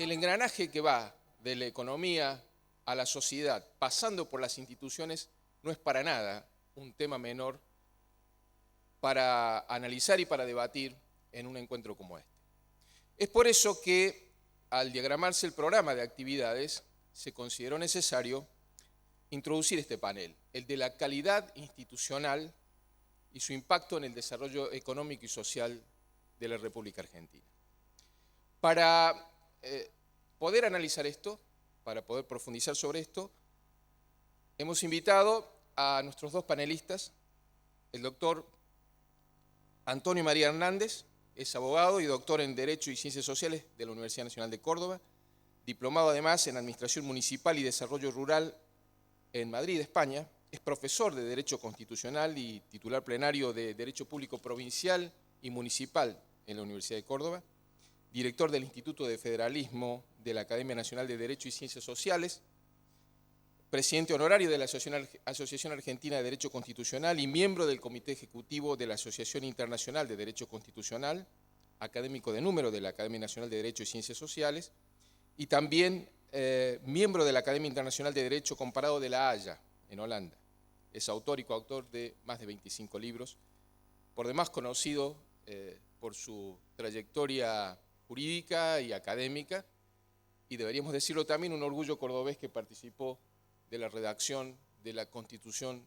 el engranaje que va de la economía a la sociedad, pasando por las instituciones, no es para nada un tema menor para analizar y para debatir en un encuentro como este. Es por eso que al diagramarse el programa de actividades se consideró necesario introducir este panel, el de la calidad institucional y su impacto en el desarrollo económico y social de la República Argentina. Para poder analizar esto, para poder profundizar sobre esto, hemos invitado a nuestros dos panelistas, el doctor Antonio María Hernández, es abogado y doctor en Derecho y Ciencias Sociales de la Universidad Nacional de Córdoba, diplomado además en Administración Municipal y Desarrollo Rural en Madrid, España, es profesor de Derecho Constitucional y titular plenario de Derecho Público Provincial y Municipal en la Universidad de Córdoba, director del Instituto de Federalismo de la Academia Nacional de Derecho y Ciencias Sociales, presidente honorario de la Asociación Argentina de Derecho Constitucional y miembro del Comité Ejecutivo de la Asociación Internacional de Derecho Constitucional, académico de número de la Academia Nacional de Derecho y Ciencias Sociales, y también miembro de la Academia Internacional de Derecho Comparado de La Haya, en Holanda. Es autor y coautor de más de 25 libros, por demás conocido por su trayectoria jurídica y académica, y deberíamos decirlo también, un orgullo cordobés que participó de la redacción de la Constitución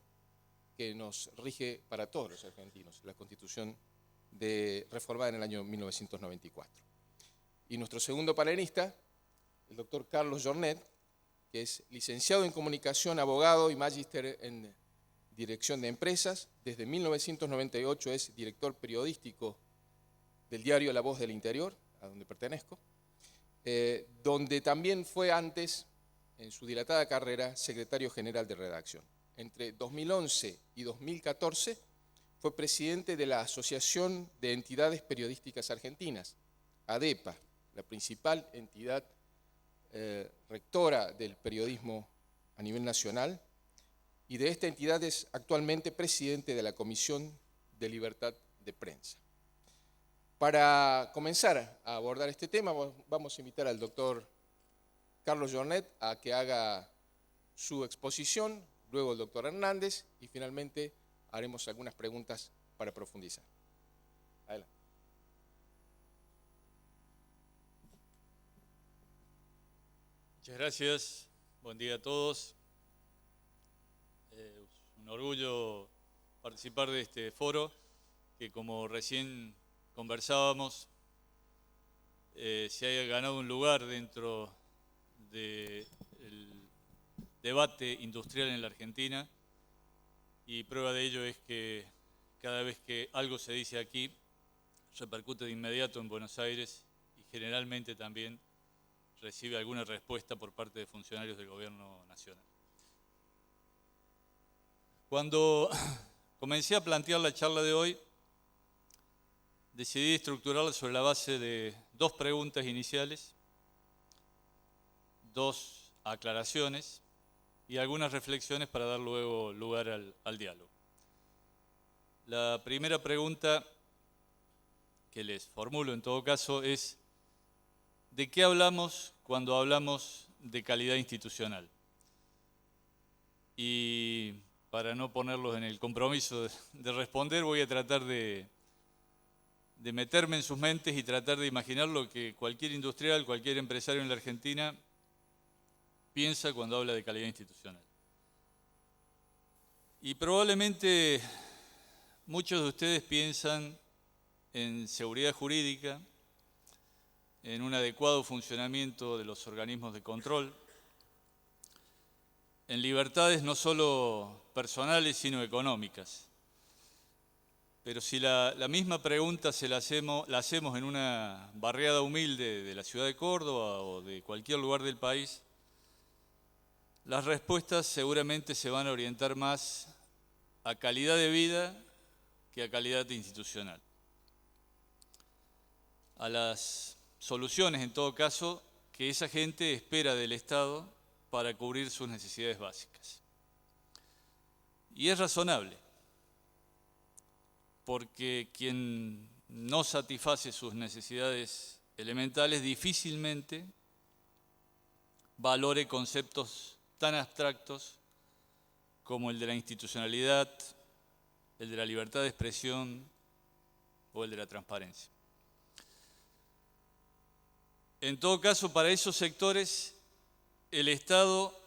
que nos rige para todos los argentinos, la Constitución reformada en el año 1994. Y nuestro segundo panelista, el doctor Carlos Jornet, que es licenciado en Comunicación, abogado y magíster en Dirección de Empresas. Desde 1998 es director periodístico del diario La Voz del Interior, a donde pertenezco, donde también fue antes, en su dilatada carrera, secretario general de redacción. Entre 2011 y 2014 fue presidente de la Asociación de Entidades Periodísticas Argentinas, ADEPA, la principal entidad rectora del periodismo a nivel nacional, y de esta entidad es actualmente presidente de la Comisión de Libertad de Prensa. Para comenzar a abordar este tema, vamos a invitar al doctor Carlos Jornet a que haga su exposición, luego el doctor Hernández, y finalmente haremos algunas preguntas para profundizar. Adelante. Muchas gracias, buen día a todos. Es un orgullo participar de este foro, que como recién conversábamos, se haya ganado un lugar dentro del debate industrial en la Argentina, y prueba de ello es que cada vez que algo se dice aquí, repercute de inmediato en Buenos Aires y generalmente también recibe alguna respuesta por parte de funcionarios del gobierno nacional. Cuando comencé a plantear la charla de hoy, decidí estructurarla sobre la base de dos preguntas iniciales, dos aclaraciones y algunas reflexiones para dar luego lugar al diálogo. La primera pregunta que les formulo en todo caso es: ¿de qué hablamos cuando hablamos de calidad institucional? Y para no ponerlos en el compromiso de responder, voy a tratar de meterme en sus mentes y tratar de imaginar lo que cualquier industrial, cualquier empresario en la Argentina piensa cuando habla de calidad institucional. Y probablemente muchos de ustedes piensan en seguridad jurídica, en un adecuado funcionamiento de los organismos de control, en libertades no solo personales sino económicas. Pero si la misma pregunta la hacemos en una barriada humilde de la ciudad de Córdoba o de cualquier lugar del país, las respuestas seguramente se van a orientar más a calidad de vida que a calidad institucional. A las soluciones, en todo caso, que esa gente espera del Estado para cubrir sus necesidades básicas. Y es razonable, porque quien no satisface sus necesidades elementales difícilmente valore conceptos tan abstractos como el de la institucionalidad, el de la libertad de expresión o el de la transparencia. En todo caso, para esos sectores, el Estado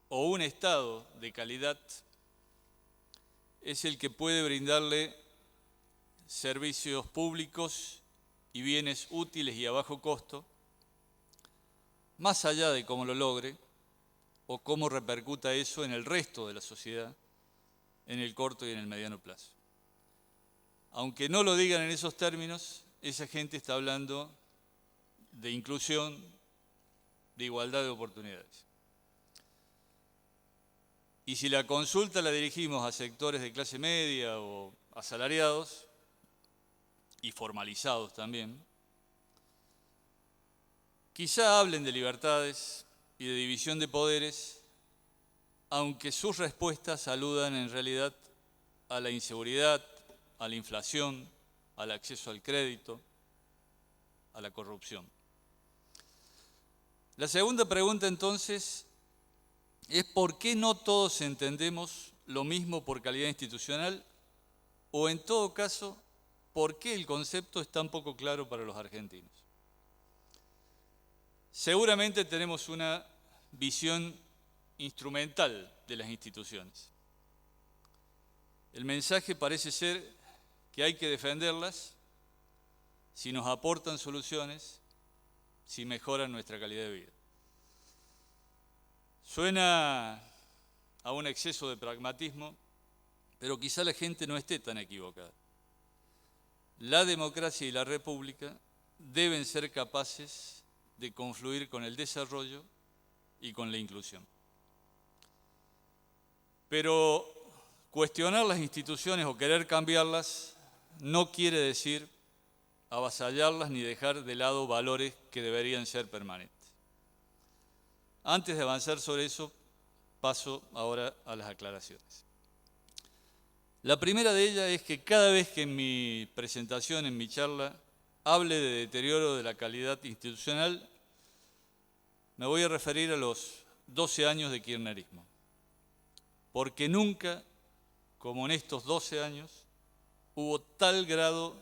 o un Estado de calidad es el que puede brindarle servicios públicos y bienes útiles y a bajo costo, más allá de cómo lo logre o cómo repercuta eso en el resto de la sociedad en el corto y en el mediano plazo. Aunque no lo digan en esos términos, esa gente está hablando de inclusión, de igualdad de oportunidades. Y si la consulta la dirigimos a sectores de clase media o asalariados, y formalizados también, quizá hablen de libertades y de división de poderes, aunque sus respuestas aludan en realidad a la inseguridad, a la inflación, al acceso al crédito, a la corrupción. La segunda pregunta entonces es ¿por qué no todos entendemos lo mismo por calidad institucional? O en todo caso, ¿por qué el concepto es tan poco claro para los argentinos? Seguramente tenemos una visión instrumental de las instituciones. El mensaje parece ser que hay que defenderlas si nos aportan soluciones, si mejoran nuestra calidad de vida. Suena a un exceso de pragmatismo, pero quizá la gente no esté tan equivocada. La democracia y la república deben ser capaces de confluir con el desarrollo y con la inclusión. Pero cuestionar las instituciones o querer cambiarlas no quiere decir avasallarlas ni dejar de lado valores que deberían ser permanentes. Antes de avanzar sobre eso, paso ahora a las aclaraciones. La primera de ellas es que cada vez que en mi presentación, en mi charla, hable de deterioro de la calidad institucional, me voy a referir a los 12 años de kirchnerismo. Porque nunca, como en estos 12 años, hubo tal grado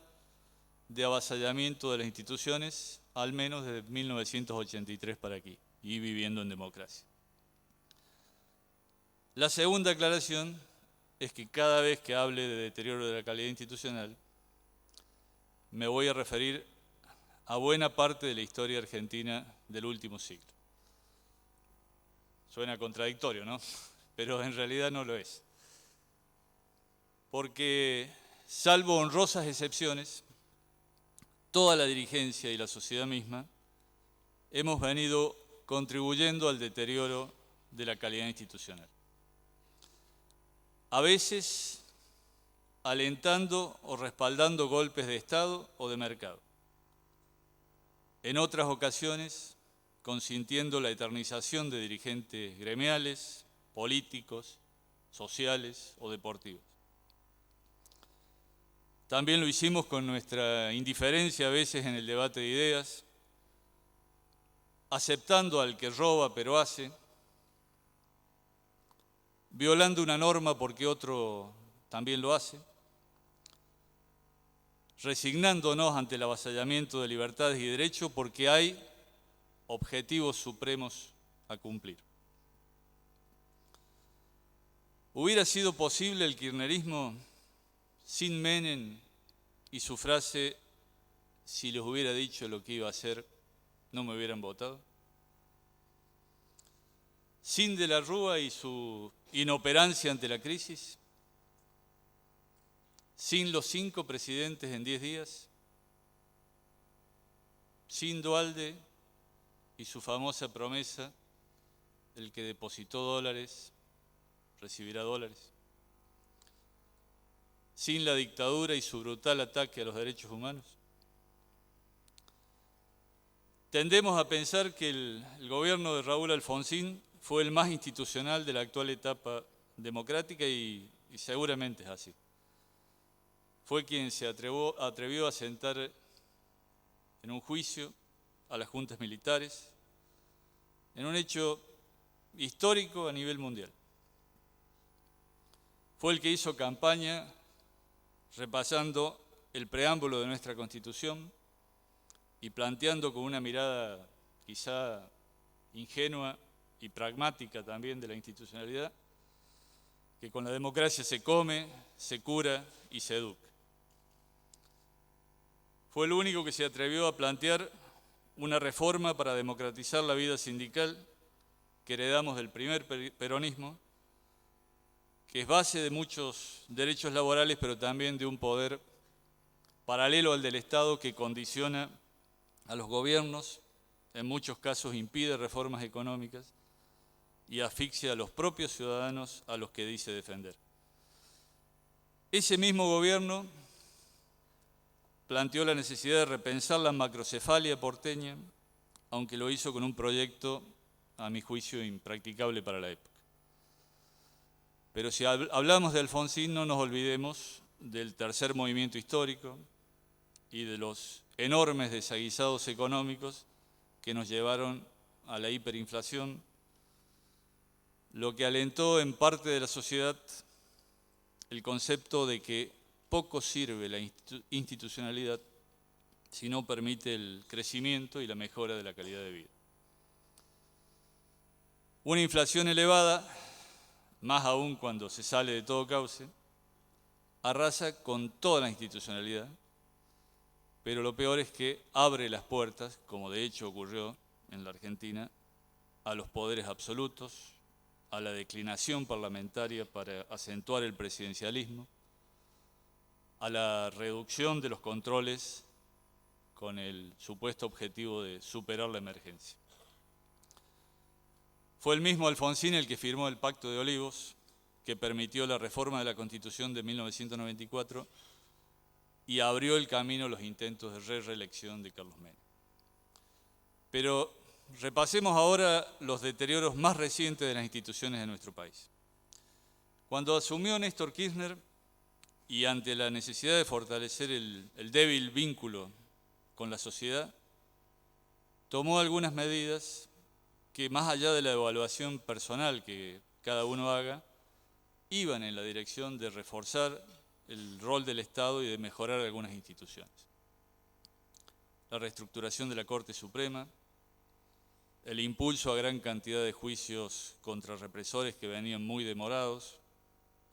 de avasallamiento de las instituciones, al menos desde 1983 para aquí, y viviendo en democracia. La segunda aclaración es que cada vez que hable de deterioro de la calidad institucional, me voy a referir a buena parte de la historia argentina del último siglo. Suena contradictorio, ¿no? Pero en realidad no lo es. Porque, salvo honrosas excepciones, toda la dirigencia y la sociedad misma hemos venido contribuyendo al deterioro de la calidad institucional. A veces alentando o respaldando golpes de Estado o de mercado. En otras ocasiones, consintiendo la eternización de dirigentes gremiales, políticos, sociales o deportivos. También lo hicimos con nuestra indiferencia a veces en el debate de ideas, aceptando al que roba pero hace, violando una norma porque otro también lo hace, resignándonos ante el avasallamiento de libertades y derechos porque hay objetivos supremos a cumplir. ¿Hubiera sido posible el kirchnerismo sin Menem y su frase, si les hubiera dicho lo que iba a hacer, no me hubieran votado? ¿Sin De la Rúa y su inoperancia ante la crisis? ¿Sin los 5 presidentes en 10 días? ¿Sin Duhalde y su famosa promesa, el que depositó dólares recibirá dólares? ¿Sin la dictadura y su brutal ataque a los derechos humanos? Tendemos a pensar que el gobierno de Raúl Alfonsín fue el más institucional de la actual etapa democrática y seguramente es así. Fue quien se atrevió a sentar en un juicio a las juntas militares, en un hecho histórico a nivel mundial. Fue el que hizo campaña repasando el preámbulo de nuestra Constitución y planteando con una mirada quizá ingenua y pragmática también de la institucionalidad, que con la democracia se come, se cura y se educa. Fue el único que se atrevió a plantear una reforma para democratizar la vida sindical que heredamos del primer peronismo, que es base de muchos derechos laborales, pero también de un poder paralelo al del Estado que condiciona a los gobiernos, en muchos casos impide reformas económicas y asfixia a los propios ciudadanos a los que dice defender. Ese mismo gobierno planteó la necesidad de repensar la macrocefalia porteña, aunque lo hizo con un proyecto, a mi juicio, impracticable para la época. Pero si hablamos de Alfonsín, no nos olvidemos del tercer movimiento histórico y de los enormes desaguisados económicos que nos llevaron a la hiperinflación, lo que alentó en parte de la sociedad el concepto de que poco sirve la institucionalidad si no permite el crecimiento y la mejora de la calidad de vida. Una inflación elevada, más aún cuando se sale de todo cauce, arrasa con toda la institucionalidad, pero lo peor es que abre las puertas, como de hecho ocurrió en la Argentina, a los poderes absolutos, a la declinación parlamentaria para acentuar el presidencialismo, a la reducción de los controles con el supuesto objetivo de superar la emergencia. Fue el mismo Alfonsín el que firmó el Pacto de Olivos, que permitió la reforma de la Constitución de 1994 y abrió el camino a los intentos de reelección de Carlos Menem. Pero repasemos ahora los deterioros más recientes de las instituciones de nuestro país. Cuando asumió Néstor Kirchner y ante la necesidad de fortalecer el débil vínculo con la sociedad, tomó algunas medidas que, más allá de la evaluación personal que cada uno haga, iban en la dirección de reforzar el rol del Estado y de mejorar algunas instituciones. La reestructuración de la Corte Suprema, el impulso a gran cantidad de juicios contra represores que venían muy demorados,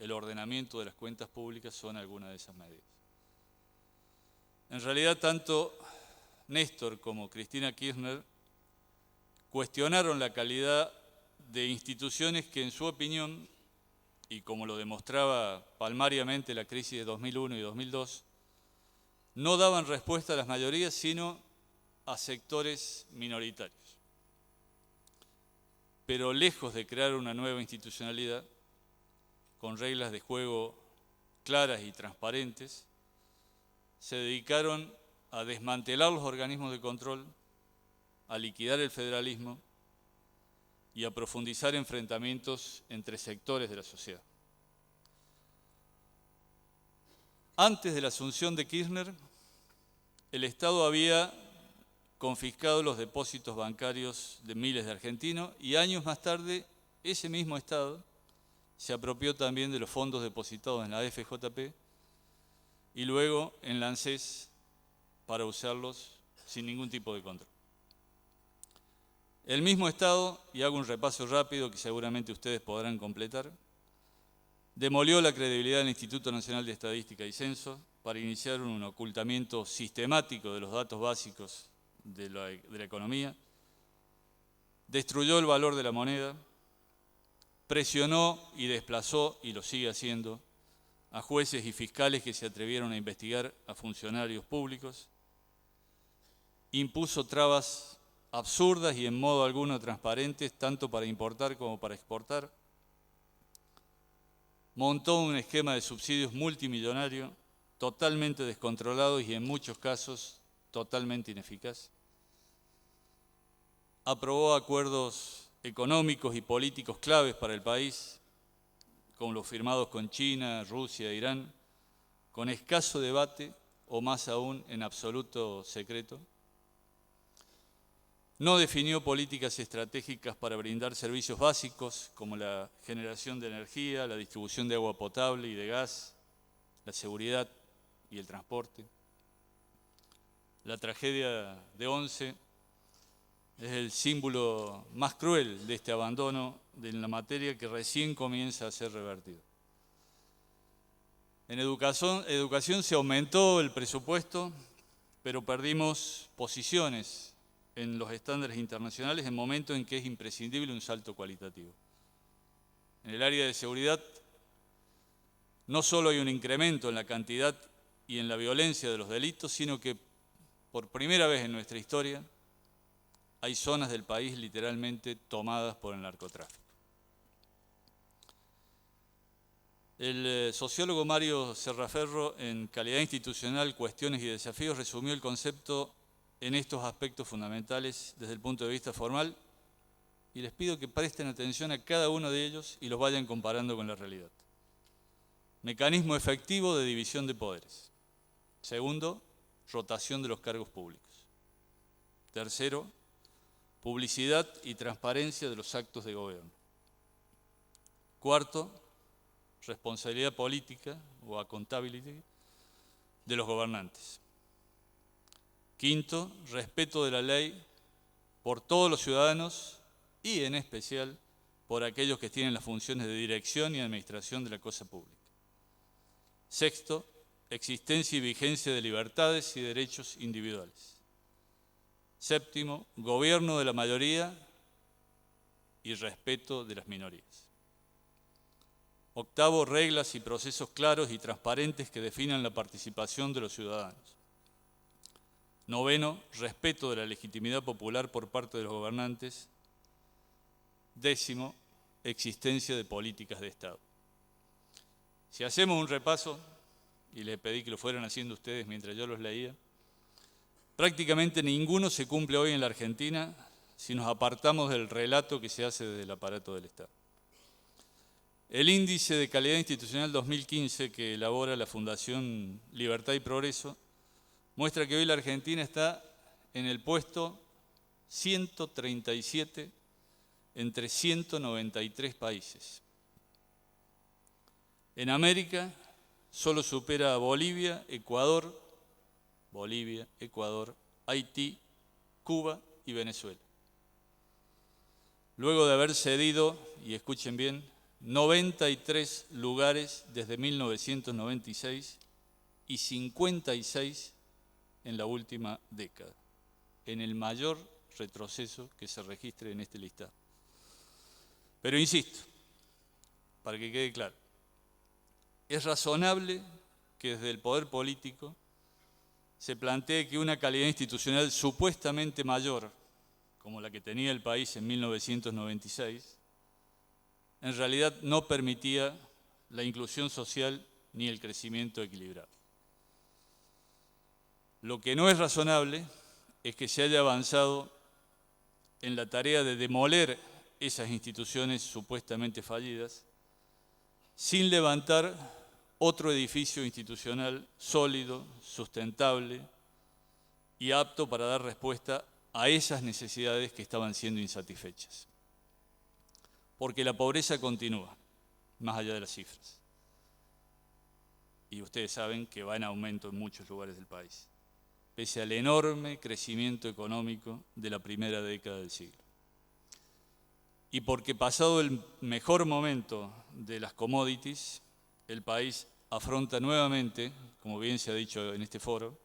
el ordenamiento de las cuentas públicas son algunas de esas medidas. En realidad, tanto Néstor como Cristina Kirchner cuestionaron la calidad de instituciones que, en su opinión, y como lo demostraba palmariamente la crisis de 2001 y 2002, no daban respuesta a las mayorías, sino a sectores minoritarios. Pero lejos de crear una nueva institucionalidad, con reglas de juego claras y transparentes, se dedicaron a desmantelar los organismos de control, a liquidar el federalismo y a profundizar enfrentamientos entre sectores de la sociedad. Antes de la asunción de Kirchner, el Estado había confiscado los depósitos bancarios de miles de argentinos y años más tarde ese mismo Estado se apropió también de los fondos depositados en la FJP y luego en la ANSES para usarlos sin ningún tipo de control. El mismo Estado, y hago un repaso rápido que seguramente ustedes podrán completar, demolió la credibilidad del Instituto Nacional de Estadística y Censo para iniciar un ocultamiento sistemático de los datos básicos de la economía, destruyó el valor de la moneda, presionó y desplazó, y lo sigue haciendo, a jueces y fiscales que se atrevieron a investigar a funcionarios públicos, impuso trabas absurdas y en modo alguno transparentes, tanto para importar como para exportar, montó un esquema de subsidios multimillonario, totalmente descontrolado y en muchos casos totalmente ineficaz. Aprobó acuerdos económicos y políticos claves para el país, como los firmados con China, Rusia e Irán, con escaso debate o más aún en absoluto secreto. No definió políticas estratégicas para brindar servicios básicos como la generación de energía, la distribución de agua potable y de gas, la seguridad y el transporte. La tragedia de Once es el símbolo más cruel de este abandono de la materia que recién comienza a ser revertido. En educación se aumentó el presupuesto, pero perdimos posiciones en los estándares internacionales en momentos en que es imprescindible un salto cualitativo. En el área de seguridad no solo hay un incremento en la cantidad y en la violencia de los delitos, sino que por primera vez en nuestra historia hay zonas del país literalmente tomadas por el narcotráfico. El sociólogo Mario Serraferro, en Calidad Institucional, Cuestiones y Desafíos, resumió el concepto en estos aspectos fundamentales desde el punto de vista formal, y les pido que presten atención a cada uno de ellos y los vayan comparando con la realidad. Mecanismo efectivo de división de poderes. Segundo, rotación de los cargos públicos. Tercero, publicidad y transparencia de los actos de gobierno. Cuarto, responsabilidad política o accountability de los gobernantes. Quinto, respeto de la ley por todos los ciudadanos y en especial por aquellos que tienen las funciones de dirección y administración de la cosa pública. Sexto, existencia y vigencia de libertades y derechos individuales. Séptimo, gobierno de la mayoría y respeto de las minorías. Octavo, reglas y procesos claros y transparentes que definan la participación de los ciudadanos. Noveno, respeto de la legitimidad popular por parte de los gobernantes. Décimo, existencia de políticas de Estado. Si hacemos un repaso, y les pedí que lo fueran haciendo ustedes mientras yo los leía, prácticamente ninguno se cumple hoy en la Argentina si nos apartamos del relato que se hace desde el aparato del Estado. El Índice de Calidad Institucional 2015 que elabora la Fundación Libertad y Progreso muestra que hoy la Argentina está en el puesto 137 entre 193 países. En América solo supera a Bolivia, Ecuador, Haití, Cuba y Venezuela. Luego de haber cedido, y escuchen bien, 93 lugares desde 1996 y 56 en la última década, en el mayor retroceso que se registre en este listado. Pero insisto, para que quede claro, es razonable que desde el poder político se plantee que una calidad institucional supuestamente mayor, como la que tenía el país en 1996, en realidad no permitía la inclusión social ni el crecimiento equilibrado. Lo que no es razonable es que se haya avanzado en la tarea de demoler esas instituciones supuestamente fallidas sin levantar otro edificio institucional sólido, sustentable y apto para dar respuesta a esas necesidades que estaban siendo insatisfechas. Porque la pobreza continúa, más allá de las cifras. Y ustedes saben que va en aumento en muchos lugares del país, pese al enorme crecimiento económico de la primera década del siglo. Y porque pasado el mejor momento de las commodities, el país afronta nuevamente, como bien se ha dicho en este foro,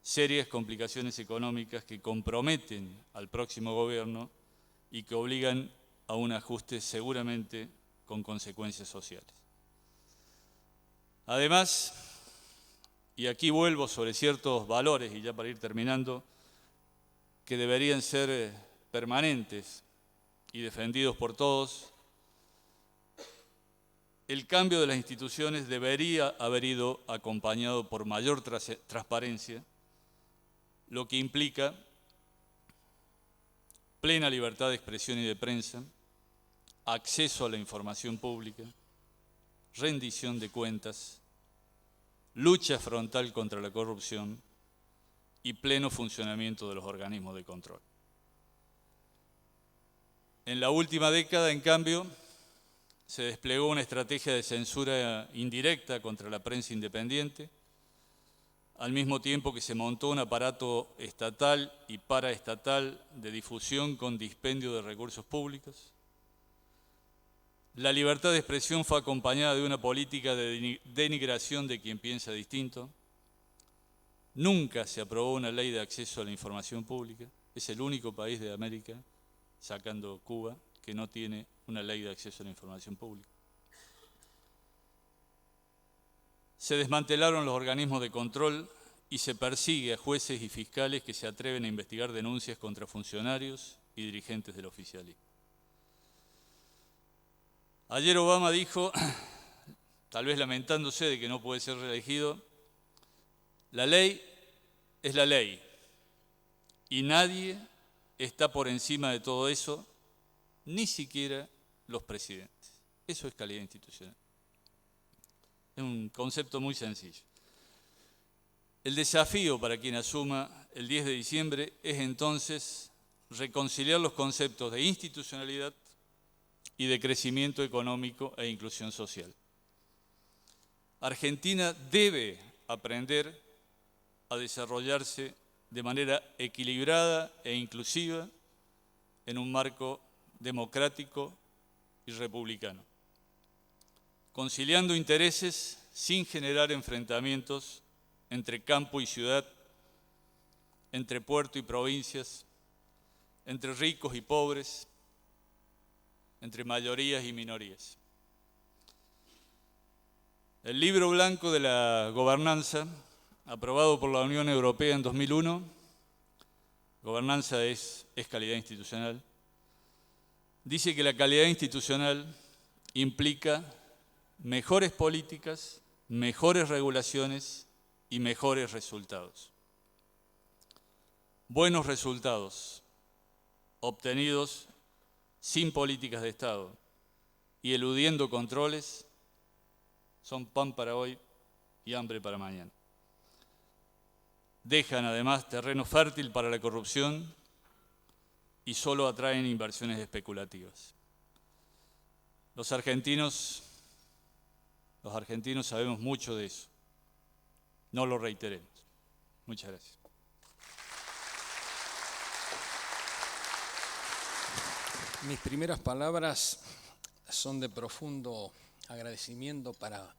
serias complicaciones económicas que comprometen al próximo gobierno y que obligan a un ajuste seguramente con consecuencias sociales. Además, y aquí vuelvo sobre ciertos valores, y ya para ir terminando, que deberían ser permanentes y defendidos por todos, el cambio de las instituciones debería haber ido acompañado por mayor transparencia, lo que implica plena libertad de expresión y de prensa, acceso a la información pública, rendición de cuentas, lucha frontal contra la corrupción y pleno funcionamiento de los organismos de control. En la última década, en cambio, se desplegó una estrategia de censura indirecta contra la prensa independiente, al mismo tiempo que se montó un aparato estatal y paraestatal de difusión con dispendio de recursos públicos. La libertad de expresión fue acompañada de una política de denigración de quien piensa distinto. Nunca se aprobó una ley de acceso a la información pública. Es el único país de América, sacando Cuba, que no tiene una ley de acceso a la información pública. Se desmantelaron los organismos de control y se persigue a jueces y fiscales que se atreven a investigar denuncias contra funcionarios y dirigentes del oficialismo. Ayer Obama dijo, tal vez lamentándose de que no puede ser reelegido, la ley es la ley y nadie está por encima de todo eso, ni siquiera los presidentes. Eso es calidad institucional. Es un concepto muy sencillo. El desafío para quien asuma el 10 de diciembre es entonces reconciliar los conceptos de institucionalidad y de crecimiento económico e inclusión social. Argentina debe aprender a desarrollarse de manera equilibrada e inclusiva en un marco democrático y republicano, conciliando intereses sin generar enfrentamientos entre campo y ciudad, entre puerto y provincias, entre ricos y pobres, entre mayorías y minorías. El Libro Blanco de la Gobernanza, aprobado por la Unión Europea en 2001, gobernanza es calidad institucional, dice que la calidad institucional implica mejores políticas, mejores regulaciones y mejores resultados. Buenos resultados obtenidos sin políticas de Estado y eludiendo controles son pan para hoy y hambre para mañana. Dejan además terreno fértil para la corrupción y solo atraen inversiones especulativas. Los argentinos sabemos mucho de eso. No lo reiteremos. Muchas gracias. Mis primeras palabras son de profundo agradecimiento para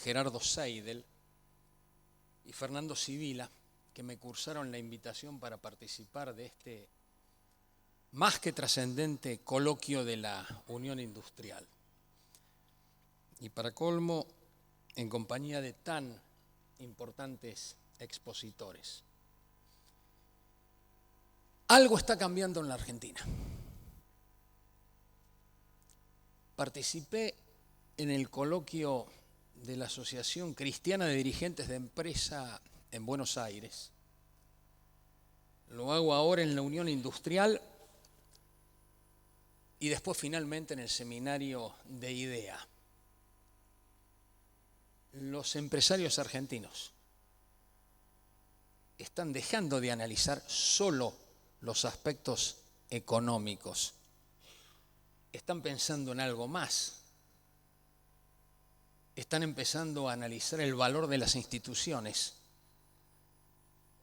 Gerardo Seidel y Fernando Sibila, que me cursaron la invitación para participar de este más que trascendente coloquio de la Unión Industrial. Y para colmo, en compañía de tan importantes expositores. Algo está cambiando en la Argentina. Participé en el coloquio de la Asociación Cristiana de Dirigentes de Empresa en Buenos Aires. Lo hago ahora en la Unión Industrial y después finalmente en el seminario de IDEA. Los empresarios argentinos están dejando de analizar solo los aspectos económicos. Están pensando en algo más. Están empezando a analizar el valor de las instituciones.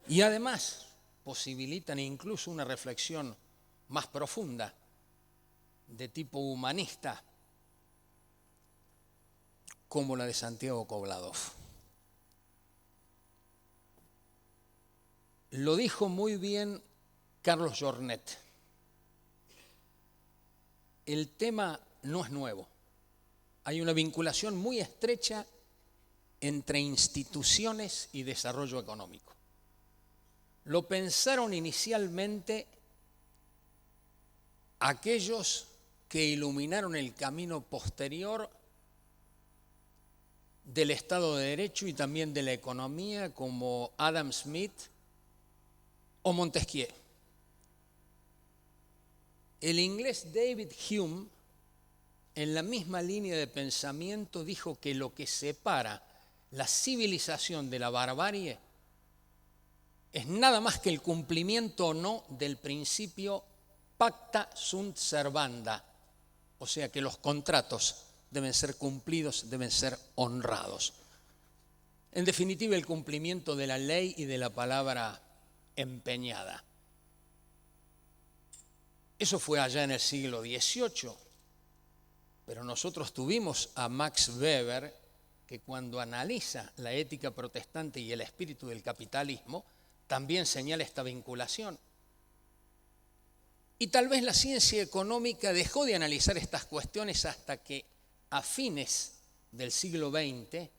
Y además posibilitan incluso una reflexión más profunda de tipo humanista, como la de Santiago Kobladov. Lo dijo muy bien Carlos Jornet. El tema no es nuevo. Hay una vinculación muy estrecha entre instituciones y desarrollo económico. Lo pensaron inicialmente aquellos que iluminaron el camino posterior del Estado de Derecho y también de la economía, como Adam Smith o Montesquieu. El inglés David Hume, en la misma línea de pensamiento, dijo que lo que separa la civilización de la barbarie es nada más que el cumplimiento o no del principio pacta sunt servanda, o sea que los contratos deben ser cumplidos, deben ser honrados. En definitiva, el cumplimiento de la ley y de la palabra empeñada. Eso fue allá en el siglo XVIII, pero nosotros tuvimos a Max Weber, que cuando analiza la ética protestante y el espíritu del capitalismo, también señala esta vinculación. Y tal vez la ciencia económica dejó de analizar estas cuestiones hasta que a fines del siglo XX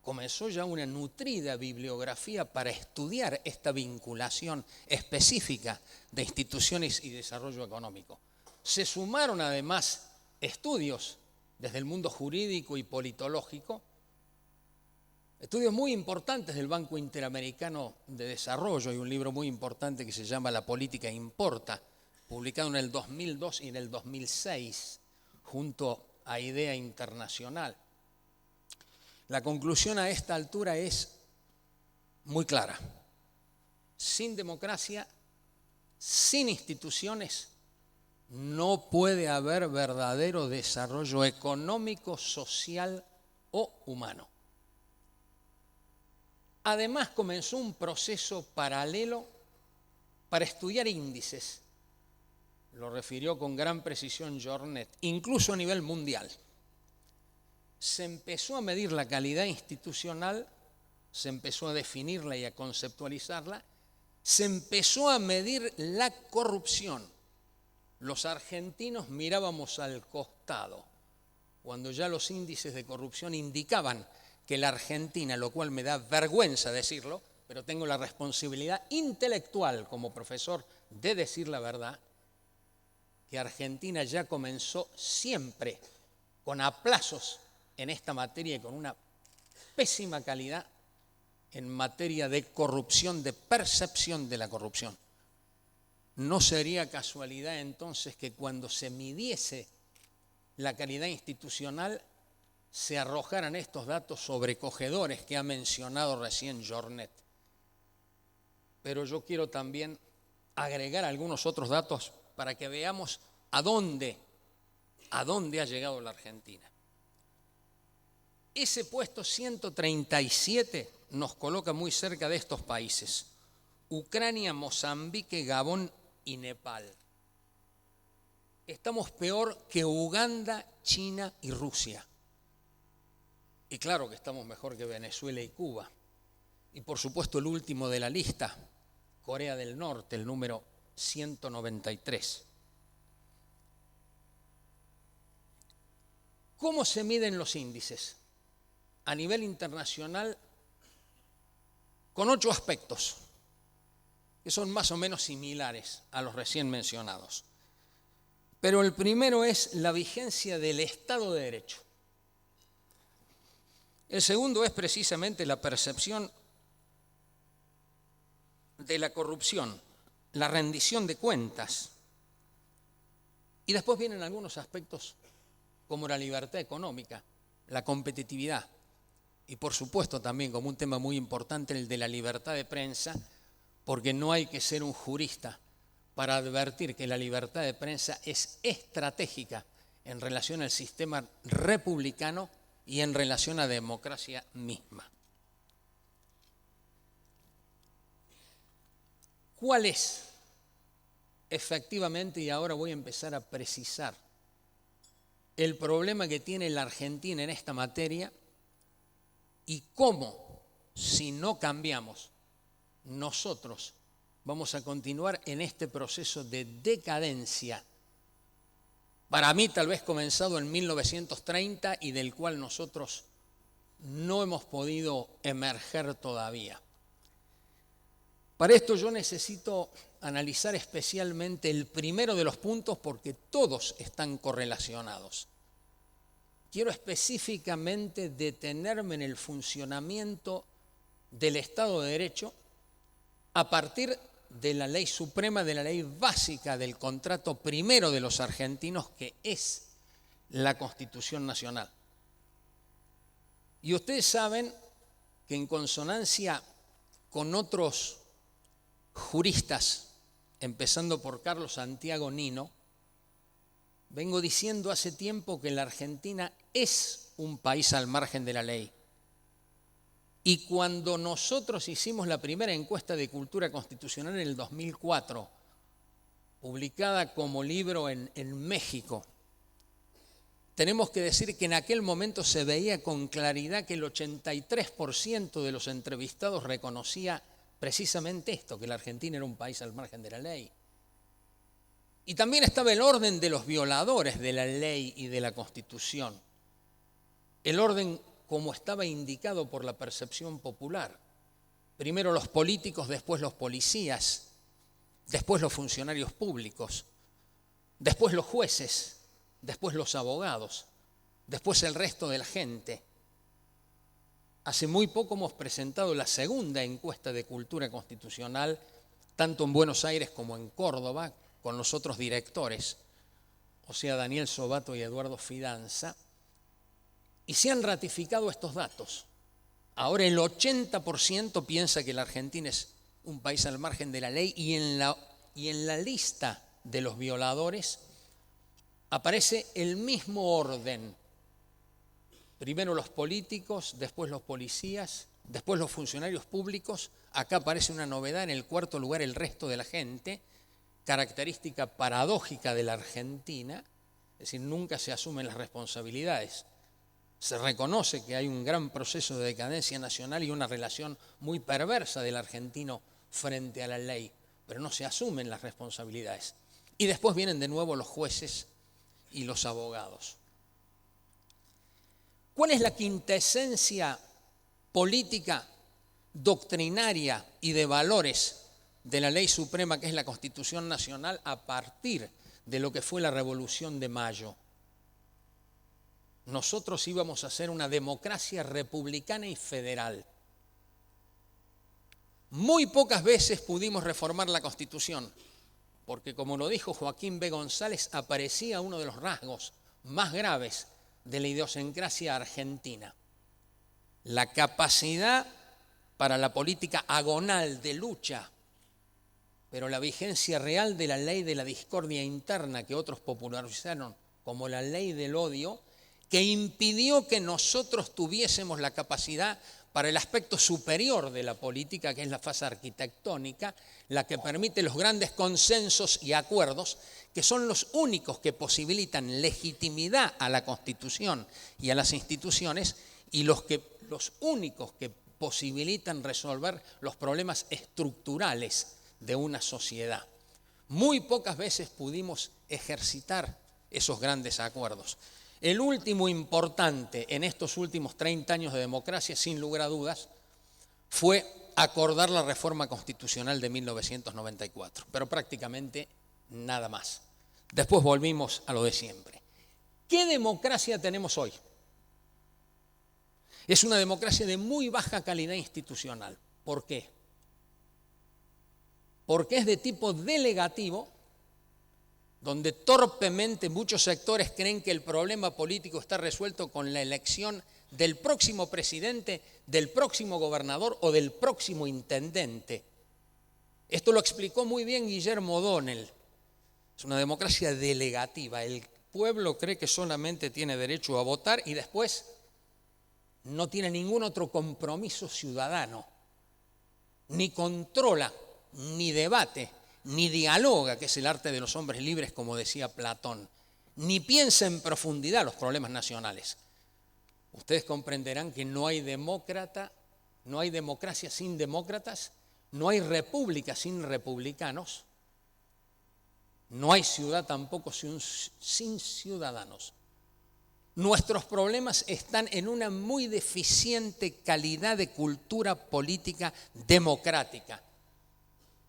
comenzó ya una nutrida bibliografía para estudiar esta vinculación específica de instituciones y desarrollo económico. Se sumaron además estudios desde el mundo jurídico y politológico, estudios muy importantes del Banco Interamericano de Desarrollo y un libro muy importante que se llama La política importa, publicado en el 2002 y en el 2006 junto a Idea Internacional. La conclusión a esta altura es muy clara. Sin democracia, sin instituciones, no puede haber verdadero desarrollo económico, social o humano. Además, comenzó un proceso paralelo para estudiar índices. Lo refirió con gran precisión Jornet, incluso a nivel mundial. Se empezó a medir la calidad institucional, se empezó a definirla y a conceptualizarla, se empezó a medir la corrupción. Los argentinos mirábamos al costado, cuando ya los índices de corrupción indicaban que la Argentina, lo cual me da vergüenza decirlo, pero tengo la responsabilidad intelectual como profesor de decir la verdad, que Argentina ya comenzó siempre con aplazos en esta materia y con una pésima calidad en materia de corrupción, de percepción de la corrupción. No sería casualidad entonces que cuando se midiese la calidad institucional se arrojaran estos datos sobrecogedores que ha mencionado recién Jornet. Pero yo quiero también agregar algunos otros datos para que veamos a dónde ha llegado la Argentina. Ese puesto 137 nos coloca muy cerca de estos países: Ucrania, Mozambique, Gabón y Nepal. Estamos peor que Uganda, China y Rusia. Y claro que estamos mejor que Venezuela y Cuba. Y por supuesto el último de la lista, Corea del Norte, el número 193. ¿Cómo se miden los índices? A nivel internacional, con 8 aspectos, que son más o menos similares a los recién mencionados. Pero el primero es la vigencia del Estado de Derecho. El segundo es precisamente la percepción de la corrupción, la rendición de cuentas. Y después vienen algunos aspectos como la libertad económica, la competitividad y por supuesto también como un tema muy importante el de la libertad de prensa, porque no hay que ser un jurista para advertir que la libertad de prensa es estratégica en relación al sistema republicano y en relación a la democracia misma. ¿Cuál es efectivamente, y ahora voy a empezar a precisar, el problema que tiene la Argentina en esta materia y cómo, si no cambiamos, nosotros vamos a continuar en este proceso de decadencia, para mí tal vez comenzado en 1930 y del cual nosotros no hemos podido emerger todavía? Para esto yo necesito analizar especialmente el primero de los puntos porque todos están correlacionados. Quiero específicamente detenerme en el funcionamiento del Estado de Derecho a partir de la ley suprema, de la ley básica del contrato primero de los argentinos, que es la Constitución Nacional. Y ustedes saben que en consonancia con otros juristas empezando por Carlos Santiago Nino, vengo diciendo hace tiempo que la Argentina es un país al margen de la ley. Y cuando nosotros hicimos la primera encuesta de cultura constitucional en el 2004, publicada como libro en México, tenemos que decir que en aquel momento se veía con claridad que el 83% de los entrevistados reconocía precisamente esto, que la Argentina era un país al margen de la ley. Y también estaba el orden de los violadores de la ley y de la Constitución. El orden como estaba indicado por la percepción popular. Primero los políticos, después los policías, después los funcionarios públicos, después los jueces, después los abogados, después el resto de la gente. Hace muy poco hemos presentado la segunda encuesta de cultura constitucional, tanto en Buenos Aires como en Córdoba, con los otros directores, o sea, Daniel Sobato y Eduardo Fidanza, y se han ratificado estos datos. Ahora el 80% piensa que la Argentina es un país al margen de la ley y en la lista de los violadores aparece el mismo orden. Primero los políticos, después los policías, después los funcionarios públicos. Acá aparece una novedad, en el cuarto lugar el resto de la gente, característica paradójica de la Argentina, es decir, nunca se asumen las responsabilidades. Se reconoce que hay un gran proceso de decadencia nacional y una relación muy perversa del argentino frente a la ley, pero no se asumen las responsabilidades. Y después vienen de nuevo los jueces y los abogados. ¿Cuál es la quintesencia política, doctrinaria y de valores de la ley suprema que es la Constitución Nacional a partir de lo que fue la Revolución de Mayo? Nosotros íbamos a ser una democracia republicana y federal. Muy pocas veces pudimos reformar la Constitución, porque como lo dijo Joaquín B. González, aparecía uno de los rasgos más graves de la idiosincrasia argentina. La capacidad para la política agonal de lucha, pero la vigencia real de la ley de la discordia interna que otros popularizaron como la ley del odio, que impidió que nosotros tuviésemos la capacidad para el aspecto superior de la política, que es la fase arquitectónica, la que permite los grandes consensos y acuerdos, que son los únicos que posibilitan legitimidad a la Constitución y a las instituciones, y los únicos que posibilitan resolver los problemas estructurales de una sociedad. Muy pocas veces pudimos ejercitar esos grandes acuerdos. El último importante en estos últimos 30 años de democracia, sin lugar a dudas, fue acordar la reforma constitucional de 1994, pero prácticamente nada más. Después volvimos a lo de siempre. ¿Qué democracia tenemos hoy? Es una democracia de muy baja calidad institucional. ¿Por qué? Porque es de tipo delegativo, donde torpemente muchos sectores creen que el problema político está resuelto con la elección del próximo presidente, del próximo gobernador o del próximo intendente. Esto lo explicó muy bien Guillermo O'Donnell. Es una democracia delegativa. El pueblo cree que solamente tiene derecho a votar y después no tiene ningún otro compromiso ciudadano. Ni controla, ni debate, ni dialoga, que es el arte de los hombres libres, como decía Platón, ni piensa en profundidad los problemas nacionales. Ustedes comprenderán que no hay democracia sin demócratas, no hay república sin republicanos, no hay ciudad tampoco sin ciudadanos. Nuestros problemas están en una muy deficiente calidad de cultura política democrática,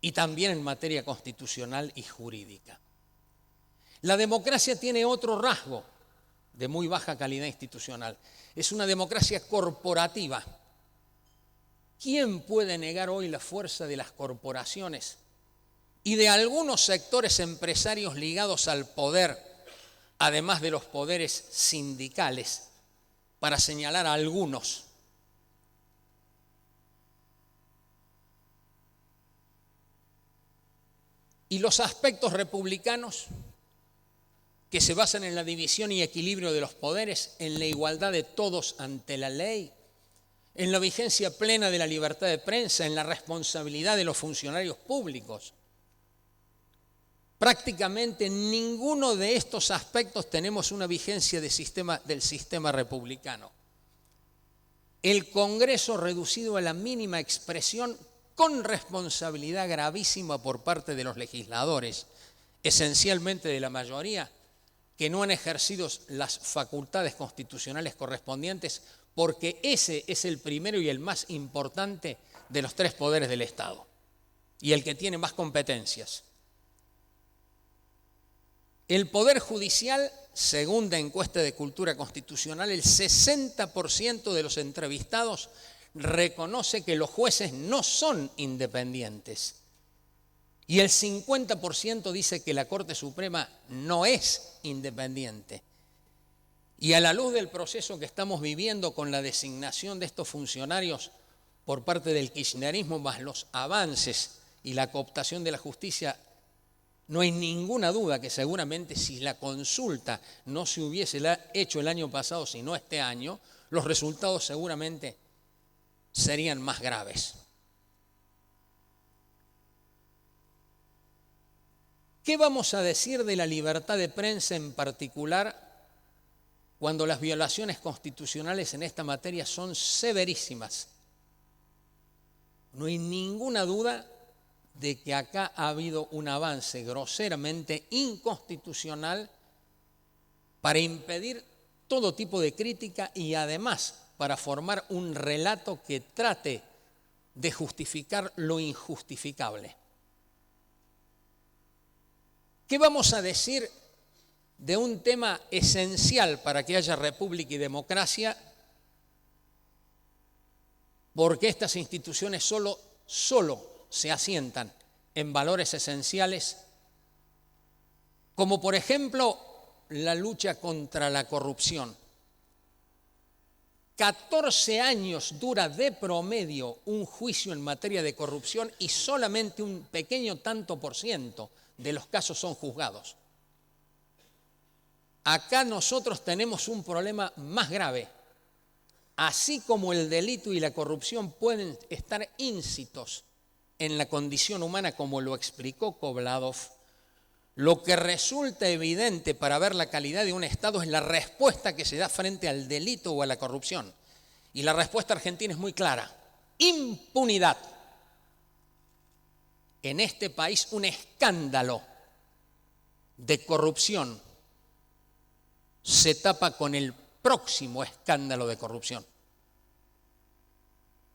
y también en materia constitucional y jurídica. La democracia tiene otro rasgo de muy baja calidad institucional. Es una democracia corporativa. ¿Quién puede negar hoy la fuerza de las corporaciones y de algunos sectores empresarios ligados al poder, además de los poderes sindicales, para señalar a algunos? Y los aspectos republicanos, que se basan en la división y equilibrio de los poderes, en la igualdad de todos ante la ley, en la vigencia plena de la libertad de prensa, en la responsabilidad de los funcionarios públicos. Prácticamente en ninguno de estos aspectos tenemos una vigencia del sistema republicano. El Congreso reducido a la mínima expresión con responsabilidad gravísima por parte de los legisladores, esencialmente de la mayoría, que no han ejercido las facultades constitucionales correspondientes, porque ese es el primero y el más importante de los tres poderes del Estado y el que tiene más competencias. El Poder Judicial, según la encuesta de cultura constitucional, el 60% de los entrevistados reconoce que los jueces no son independientes. Y el 50% dice que la Corte Suprema no es independiente. Y a la luz del proceso que estamos viviendo con la designación de estos funcionarios por parte del kirchnerismo, más los avances y la cooptación de la justicia, no hay ninguna duda que seguramente si la consulta no se hubiese hecho el año pasado, sino este año, los resultados seguramente serían más graves. ¿Qué vamos a decir de la libertad de prensa en particular cuando las violaciones constitucionales en esta materia son severísimas? No hay ninguna duda de que acá ha habido un avance groseramente inconstitucional para impedir todo tipo de crítica y además para formar un relato que trate de justificar lo injustificable. ¿Qué vamos a decir de un tema esencial para que haya república y democracia? Porque estas instituciones solo se asientan en valores esenciales, como por ejemplo la lucha contra la corrupción. 14 años dura de promedio un juicio en materia de corrupción y solamente un pequeño tanto por ciento de los casos son juzgados. Acá nosotros tenemos un problema más grave. Así como el delito y la corrupción pueden estar íncitos en la condición humana, como lo explicó Kovladov, lo que resulta evidente para ver la calidad de un Estado es la respuesta que se da frente al delito o a la corrupción. Y la respuesta argentina es muy clara: impunidad. En este país un escándalo de corrupción se tapa con el próximo escándalo de corrupción.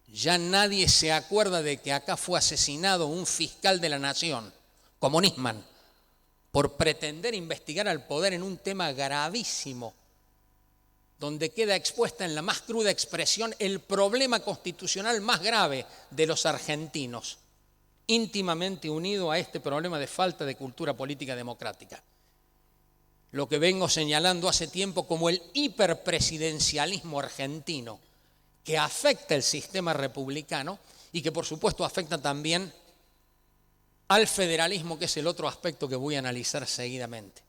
Ya nadie se acuerda de que acá fue asesinado un fiscal de la nación, como Nisman, por pretender investigar al poder en un tema gravísimo, donde queda expuesta en la más cruda expresión el problema constitucional más grave de los argentinos, íntimamente unido a este problema de falta de cultura política democrática. Lo que vengo señalando hace tiempo como el hiperpresidencialismo argentino, que afecta el sistema republicano y que por supuesto afecta también al federalismo, que es el otro aspecto que voy a analizar seguidamente.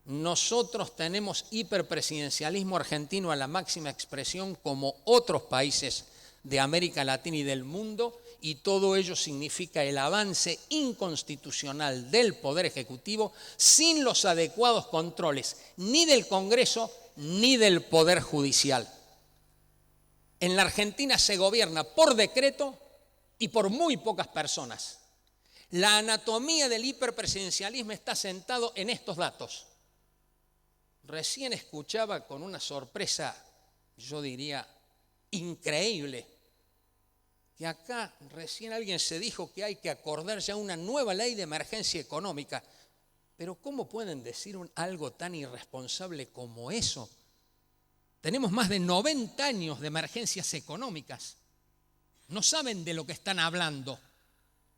Nosotros tenemos hiperpresidencialismo argentino a la máxima expresión como otros países de América Latina y del mundo, y todo ello significa el avance inconstitucional del Poder Ejecutivo sin los adecuados controles ni del Congreso ni del Poder Judicial. En la Argentina se gobierna por decreto y por muy pocas personas. La anatomía del hiperpresidencialismo está sentado en estos datos. Recién escuchaba con una sorpresa, yo diría, increíble, que acá recién alguien se dijo que hay que acordar ya una nueva ley de emergencia económica. Pero ¿cómo pueden decir algo tan irresponsable como eso? Tenemos más de 90 años de emergencias económicas. No saben de lo que están hablando.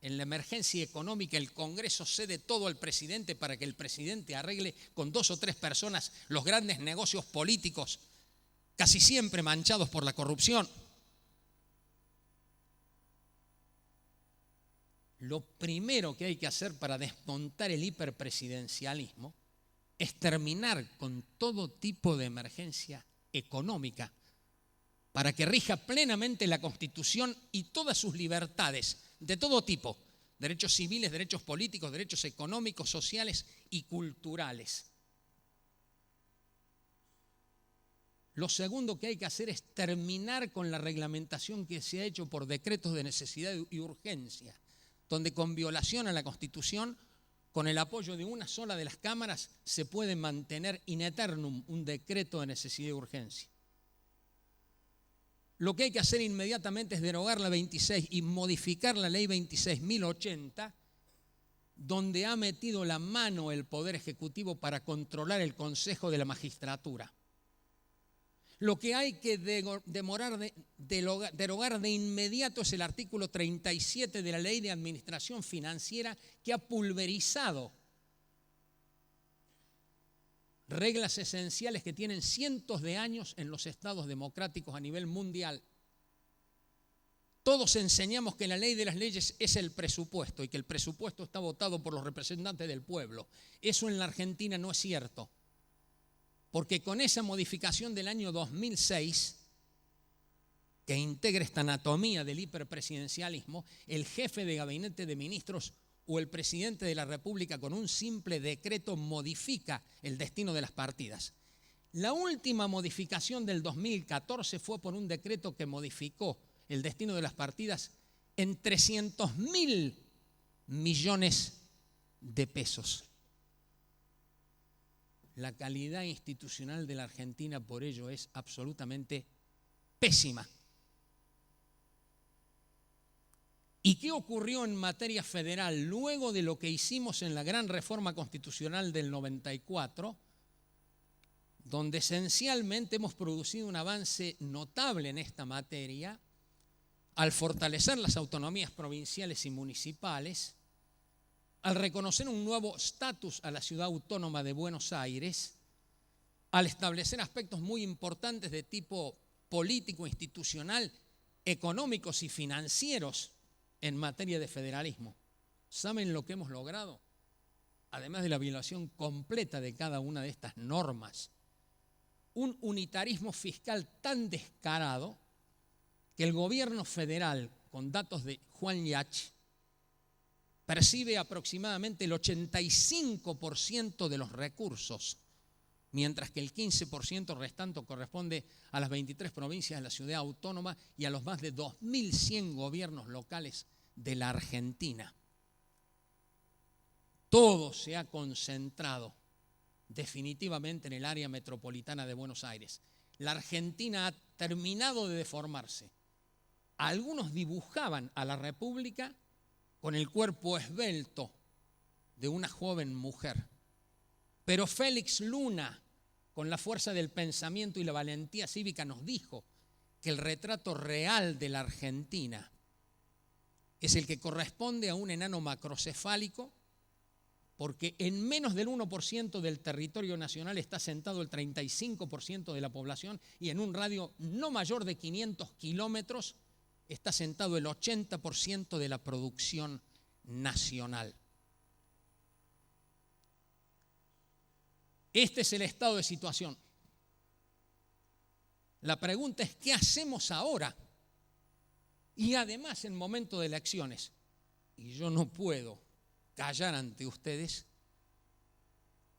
En la emergencia económica el Congreso cede todo al presidente para que el presidente arregle con 2 o 3 personas los grandes negocios políticos, casi siempre manchados por la corrupción. lo primero que hay que hacer para desmontar el hiperpresidencialismo es terminar con todo tipo de emergencia económica para que rija plenamente la Constitución y todas sus libertades de todo tipo, derechos civiles, derechos políticos, derechos económicos, sociales y culturales. Lo segundo que hay que hacer es terminar con la reglamentación que se ha hecho por decretos de necesidad y urgencia, donde con violación a la Constitución, con el apoyo de una sola de las cámaras, se puede mantener in eternum un decreto de necesidad y urgencia. Lo que hay que hacer inmediatamente es derogar la 26 y modificar la ley 26.080, donde ha metido la mano el Poder Ejecutivo para controlar el Consejo de la Magistratura. Lo que hay que derogar de inmediato es el artículo 37 de la Ley de Administración Financiera, que ha pulverizado reglas esenciales que tienen cientos de años en los estados democráticos a nivel mundial. Todos enseñamos que la ley de las leyes es el presupuesto y que el presupuesto está votado por los representantes del pueblo. Eso en la Argentina no es cierto, porque con esa modificación del año 2006, que integra esta anatomía del hiperpresidencialismo, el jefe de gabinete de ministros o el presidente de la República con un simple decreto modifica el destino de las partidas. La última modificación del 2014 fue por un decreto que modificó el destino de las partidas en 300.000 millones de pesos. La calidad institucional de la Argentina por ello es absolutamente pésima. ¿Y qué ocurrió en materia federal luego de lo que hicimos en la gran reforma constitucional del 94, donde esencialmente hemos producido un avance notable en esta materia al fortalecer las autonomías provinciales y municipales, al reconocer un nuevo estatus a la ciudad autónoma de Buenos Aires, al establecer aspectos muy importantes de tipo político, institucional, económicos y financieros en materia de federalismo? ¿Saben lo que hemos logrado? Además de la violación completa de cada una de estas normas, un unitarismo fiscal tan descarado que el gobierno federal, con datos de Juan Yach, percibe aproximadamente el 85% de los recursos, mientras que el 15% restante corresponde a las 23 provincias de la ciudad autónoma y a los más de 2.100 gobiernos locales de la Argentina. Todo se ha concentrado definitivamente en el área metropolitana de Buenos Aires. La Argentina ha terminado de deformarse. Algunos dibujaban a la República con el cuerpo esbelto de una joven mujer, pero Félix Luna, con la fuerza del pensamiento y la valentía cívica, nos dijo que el retrato real de la Argentina es el que corresponde a un enano macrocefálico, porque en menos del 1% del territorio nacional está asentado el 35% de la población y en un radio no mayor de 500 kilómetros está asentado el 80% de la producción nacional. Este es el estado de situación. La pregunta es, ¿qué hacemos ahora? Y además en momento de elecciones. Y yo no puedo callar ante ustedes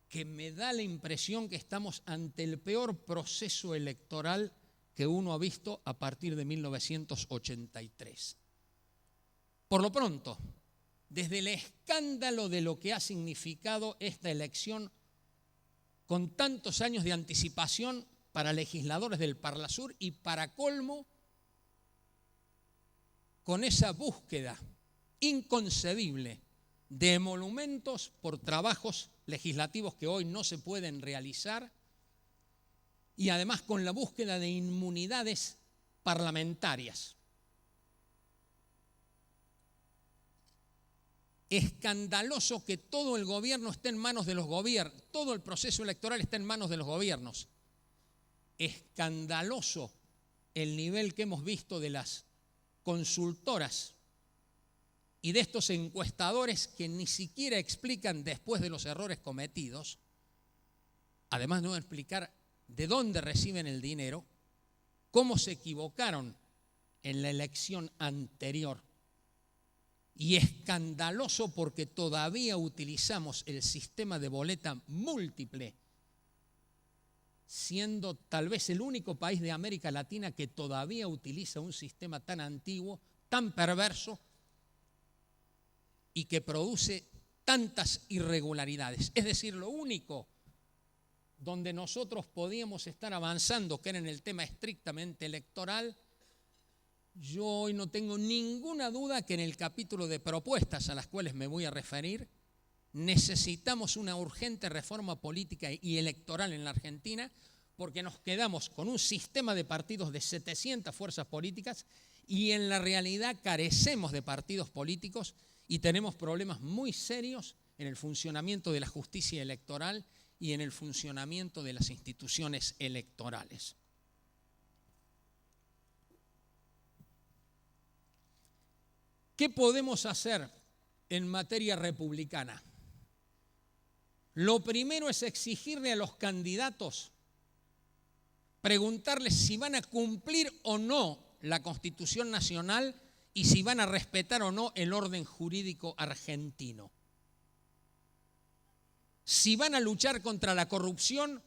que me da la impresión que estamos ante el peor proceso electoral que uno ha visto a partir de 1983. Por lo pronto, desde el escándalo de lo que ha significado esta elección con tantos años de anticipación para legisladores del Parlasur y para colmo, con esa búsqueda inconcebible de emolumentos por trabajos legislativos que hoy no se pueden realizar y además con la búsqueda de inmunidades parlamentarias. Escandaloso que todo el gobierno esté en manos de los gobiernos, todo el proceso electoral está en manos de los gobiernos. Escandaloso el nivel que hemos visto de las consultoras y de estos encuestadores que ni siquiera explican después de los errores cometidos, además de no explicar de dónde reciben el dinero, cómo se equivocaron en la elección anterior. Y escandaloso porque todavía utilizamos el sistema de boleta múltiple, siendo tal vez el único país de América Latina que todavía utiliza un sistema tan antiguo, tan perverso y que produce tantas irregularidades. Es decir, lo único donde nosotros podíamos estar avanzando, que era en el tema estrictamente electoral, yo hoy no tengo ninguna duda que en el capítulo de propuestas a las cuales me voy a referir, necesitamos una urgente reforma política y electoral en la Argentina, porque nos quedamos con un sistema de partidos de 700 fuerzas políticas y en la realidad carecemos de partidos políticos y tenemos problemas muy serios en el funcionamiento de la justicia electoral y en el funcionamiento de las instituciones electorales. ¿Qué podemos hacer en materia republicana? Lo primero es exigirle a los candidatos, preguntarles si van a cumplir o no la Constitución Nacional y si van a respetar o no el orden jurídico argentino. Si van a luchar contra la corrupción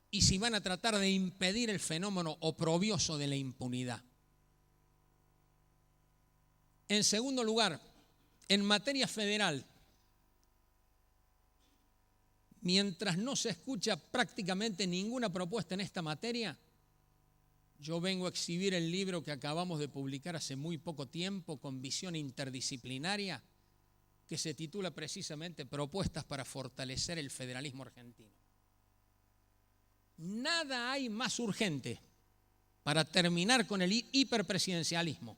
y si van a tratar de impedir el fenómeno oprobioso de la impunidad. En segundo lugar, en materia federal, mientras no se escucha prácticamente ninguna propuesta en esta materia, yo vengo a exhibir el libro que acabamos de publicar hace muy poco tiempo con visión interdisciplinaria, que se titula precisamente Propuestas para fortalecer el federalismo argentino. Nada hay más urgente para terminar con el hiperpresidencialismo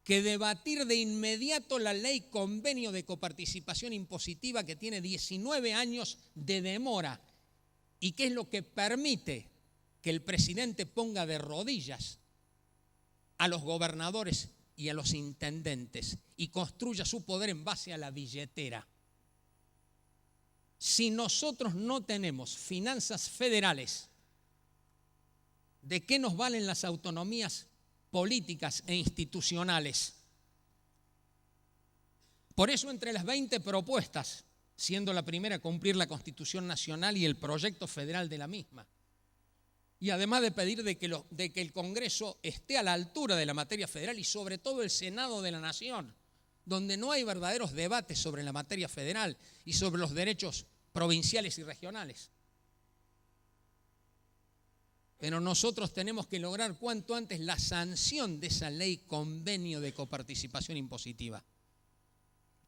que debatir de inmediato la ley convenio de coparticipación impositiva que tiene 19 años de demora y que es lo que permite que el presidente ponga de rodillas a los gobernadores y a los intendentes y construya su poder en base a la billetera. Si nosotros no tenemos finanzas federales, ¿de qué nos valen las autonomías políticas e institucionales? Por eso, entre las 20 propuestas, siendo la primera cumplir la Constitución Nacional y el proyecto federal de la misma, y además de pedir de que el Congreso esté a la altura de la materia federal y sobre todo el Senado de la Nación, donde no hay verdaderos debates sobre la materia federal y sobre los derechos provinciales y regionales. Pero nosotros tenemos que lograr cuanto antes la sanción de esa ley convenio de coparticipación impositiva.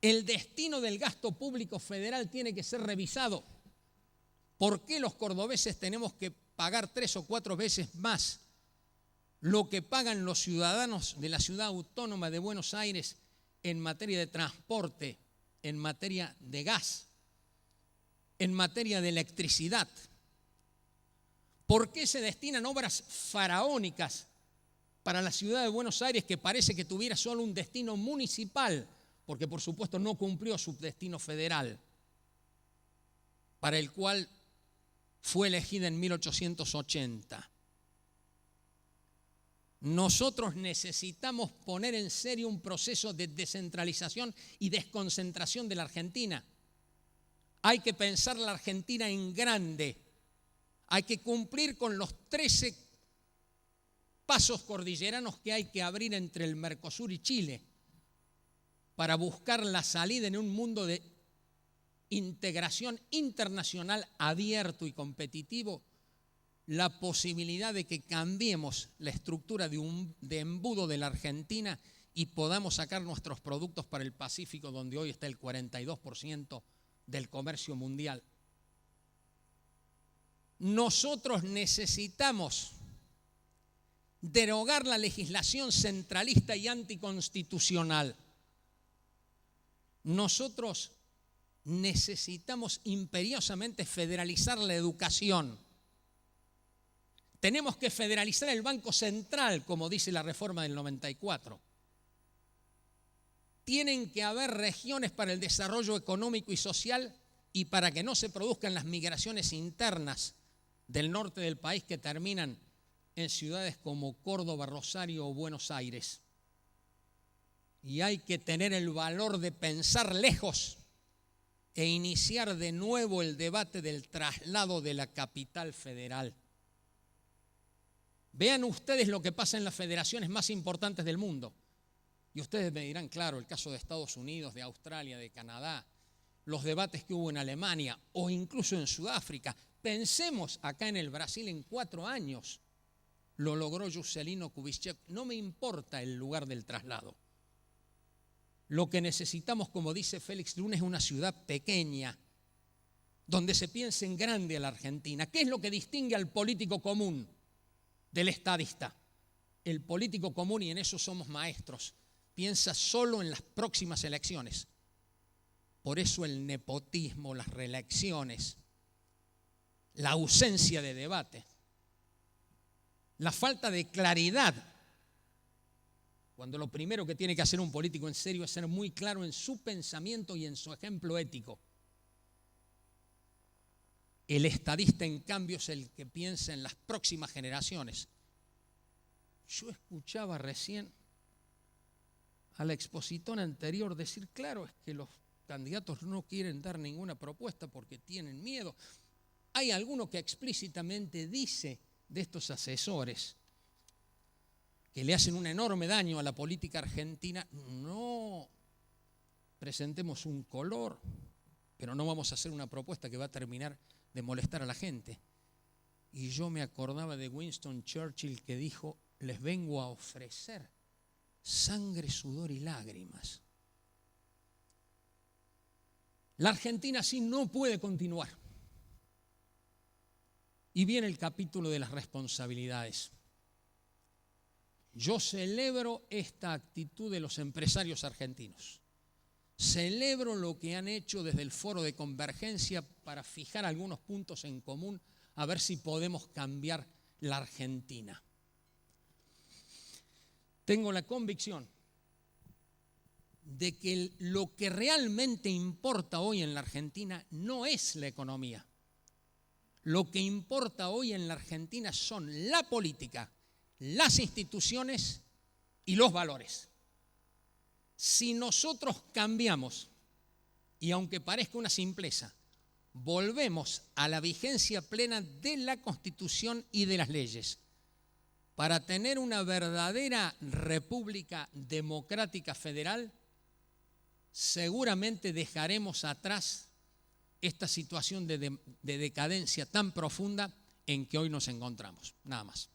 El destino del gasto público federal tiene que ser revisado. ¿Por qué los cordobeses tenemos que pagar 3 o 4 veces más lo que pagan los ciudadanos de la ciudad autónoma de Buenos Aires en materia de transporte, en materia de gas, en materia de electricidad? ¿Por qué se destinan obras faraónicas para la ciudad de Buenos Aires que parece que tuviera solo un destino municipal? Porque por supuesto no cumplió su destino federal, para el cual fue elegida en 1880. Nosotros necesitamos poner en serio un proceso de descentralización y desconcentración de la Argentina. Hay que pensar la Argentina en grande. Hay que cumplir con los 13 pasos cordilleranos que hay que abrir entre el Mercosur y Chile para buscar la salida en un mundo de integración internacional abierto y competitivo, la posibilidad de que cambiemos la estructura de embudo de la Argentina y podamos sacar nuestros productos para el Pacífico, donde hoy está el 42% del comercio mundial. Nosotros necesitamos derogar la legislación centralista y anticonstitucional. Nosotros necesitamos imperiosamente federalizar la educación. Tenemos que federalizar el Banco Central, como dice la reforma del 94. tienen que haber regiones para el desarrollo económico y social y para que no se produzcan las migraciones internas del norte del país que terminan en ciudades como Córdoba, Rosario o Buenos Aires. Y hay que tener el valor de pensar lejos e iniciar de nuevo el debate del traslado de la capital federal. Vean ustedes lo que pasa en las federaciones más importantes del mundo. Y ustedes me dirán, claro, el caso de Estados Unidos, de Australia, de Canadá, los debates que hubo en Alemania o incluso en Sudáfrica. Pensemos acá en el Brasil en 4 años. Lo logró Juscelino Kubitschek. No me importa el lugar del traslado. Lo que necesitamos, como dice Félix Luna, es una ciudad pequeña, donde se piense en grande a la Argentina. ¿Qué es lo que distingue al político común del estadista? El político común, y en eso somos maestros, piensa solo en las próximas elecciones. Por eso el nepotismo, las reelecciones, la ausencia de debate, la falta de claridad, cuando lo primero que tiene que hacer un político en serio es ser muy claro en su pensamiento y en su ejemplo ético. El estadista, en cambio, es el que piensa en las próximas generaciones. Yo escuchaba recién a la expositora anterior decir, claro, es que los candidatos no quieren dar ninguna propuesta porque tienen miedo. Hay alguno que explícitamente dice de estos asesores que le hacen un enorme daño a la política argentina, no presentemos un color, pero no vamos a hacer una propuesta que va a terminar de molestar a la gente. Y yo me acordaba de Winston Churchill que dijo, les vengo a ofrecer sangre, sudor y lágrimas. La Argentina así no puede continuar. Y viene el capítulo de las responsabilidades. Yo celebro esta actitud de los empresarios argentinos. Celebro lo que han hecho desde el Foro de Convergencia para fijar algunos puntos en común, a ver si podemos cambiar la Argentina. Tengo la convicción de que lo que realmente importa hoy en la Argentina no es la economía. Lo que importa hoy en la Argentina son la política, las instituciones y los valores. Si nosotros cambiamos, y aunque parezca una simpleza, volvemos a la vigencia plena de la Constitución y de las leyes, para tener una verdadera república democrática federal, seguramente dejaremos atrás esta situación de decadencia tan profunda en que hoy nos encontramos. Nada más.